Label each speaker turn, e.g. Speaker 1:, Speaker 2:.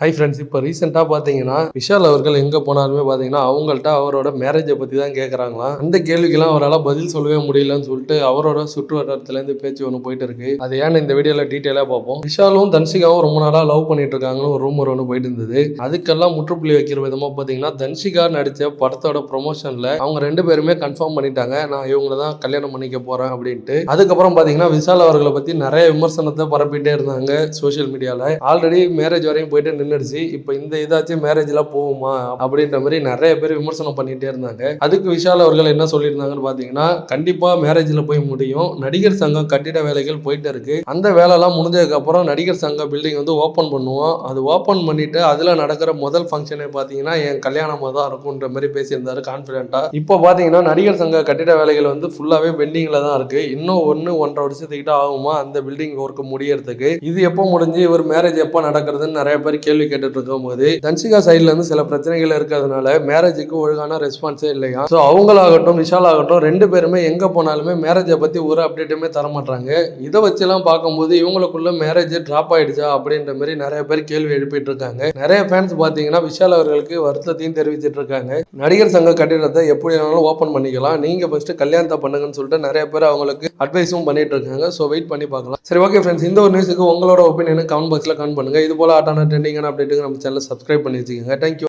Speaker 1: Hi friends, இப்போ ரீசெண்டாக பார்த்தீங்கன்னா விஷால் அவர்கள் எங்கே போனாலுமே பார்த்தீங்கன்னா அவங்கள்ட்ட அவரோட மேரேஜை பற்றி தான் கேட்குறாங்களாம். அந்த கேள்விக்கெல்லாம் அவரால் பதில் சொல்லவே முடியலன்னு சொல்லிட்டு அவரோட சுற்று வட்டாரத்துலேருந்து பேச்சு ஒன்று போயிட்டு இருக்கு. அது ஏன்னு இந்த வீடியோவில் டீட்டெயிலாக பார்ப்போம். விஷாலும் தன்ஷிகாவும் ரொம்ப நாளாக லவ் பண்ணிட்டு இருக்காங்கன்னு ஒரு ரூமர் ஒன்று போயிட்டு இருந்தது. அதுக்கெல்லாம் முற்றுப்புள்ளி வைக்கிற விதமாக பார்த்தீங்கன்னா தன்ஷிகா நடித்த படத்தோட ப்ரொமோஷனில் அவங்க ரெண்டு பேருமே கன்ஃபார்ம் பண்ணிட்டாங்க, நான் இவங்களை தான் கல்யாணம் பண்ணிக்க போகிறேன் அப்படின்ட்டு. அதுக்கப்புறம் பார்த்தீங்கன்னா விஷால் அவர்களை பற்றி நிறைய விமர்சனத்தை பரப்பிட்டே இருந்தாங்க சோஷியல் மீடியாவில். ஆல்ரெடி மேரேஜ் வரையும் போயிட்டு நின்றுடுச்சு. இப்போ இந்த இதாச்சும் மேரேஜ்லாம் போகுமா அப்படின்ற மாதிரி நிறைய பேர் விமர்சனம் பண்ணிட்டே இருந்தாங்க. அதுக்கு விஷால் அவர்கள் என்ன சொல்லியிருந்தாங்கன்னு பார்த்தீங்கன்னா, கண்டிப்பா மேரேஜ்ல போய் முடியும். நடிகர் சங்கம் கட்டிட வேலைகள் போயிட்டு இருக்கு. அந்த வேலைலாம் முடிஞ்சதுக்கு அப்புறம் நடிகர் சங்க பில்டிங் வந்து ஓப்பன் பண்ணுவோம். அது ஓப்பன் பண்ணிட்டு அதுல நடக்கிற முதல் ஃபங்க்ஷனே பார்த்தீங்கன்னா என் கல்யாணமா தான் இருக்கும்ன்ற மாதிரி பேசியிருந்தாரு கான்ஃபிடென்ட்டா. இப்போ பார்த்தீங்கன்னா நடிகர் சங்க கட்டிட வேலைகள் வந்து ஃபுல்லாவே பெண்டிங்ல தான் இருக்கு. இன்னும் 1.5 வருஷத்துக்கிட்ட ஆகுமா அந்த பில்டிங் ஒர்க் முடியறதுக்கு. இது எப்போ முடிஞ்சு இவர் மேரேஜ் எப்போ நடக்கிறதுன்னு நிறைய பேர் கேள்வி கேட்டுட்டு இருக்கும்போது தன்ஷிகா சைட்ல இருந்து சில பிரச்சனைகள் இருக்கிறதுனால மேரேஜுக்கு ஒழுங்கான ரெஸ்பான்ஸே இல்லையா. ஸோ அவங்களாகட்டும் விஷால் ஆகட்டும் ரெண்டு பேருமே எங்க போனாலுமே மேரேஜை பத்தி ஒரு அப்டேட்டுமே தர மாட்டாங்க. இதை வச்செல்லாம் பார்க்கும்போது இவங்களுக்குள்ள மேரேஜ் டிராப் ஆயிடுச்சா அப்படின்ற மாதிரி நிறைய பேர் கேள்வி எழுப்பிட்டு இருக்காங்க. நிறைய ஃபேன்ஸ் பார்த்தீங்கன்னா விஷால் அவர்களுக்கு வருத்தத்தையும் தெரிவிச்சிட்டு இருக்காங்க. நடிகர் சங்க கட்டிடத்தை எப்படி வேணாலும் ஓப்பன் பண்ணிக்கலாம், நீங்க ஃபர்ஸ்ட் கல்யாணத்தை பண்ணுங்கன்னு சொல்லிட்டு நிறைய பேர் அவங்களுக்கு அட்வைஸும் பண்ணிட்டு இருக்காங்க. ஸோ வெயிட் பண்ணி பார்க்கலாம். சரி, ஓகே ஃப்ரெண்ட்ஸ், இந்த ஒரு நியூஸுக்கு உங்களோட ஒப்பீனியன் கமெண்ட் பாக்ஸ்ல கமெண்ட் பண்ணுங்க. இது போல ஆட்டான ட்ரெண்டிங்கான அப்டேட்டுக்கு நம்ம சேனலை சப்ஸ்கிரைப் பண்ணி வச்சுக்கோங்க. தேங்க்யூ.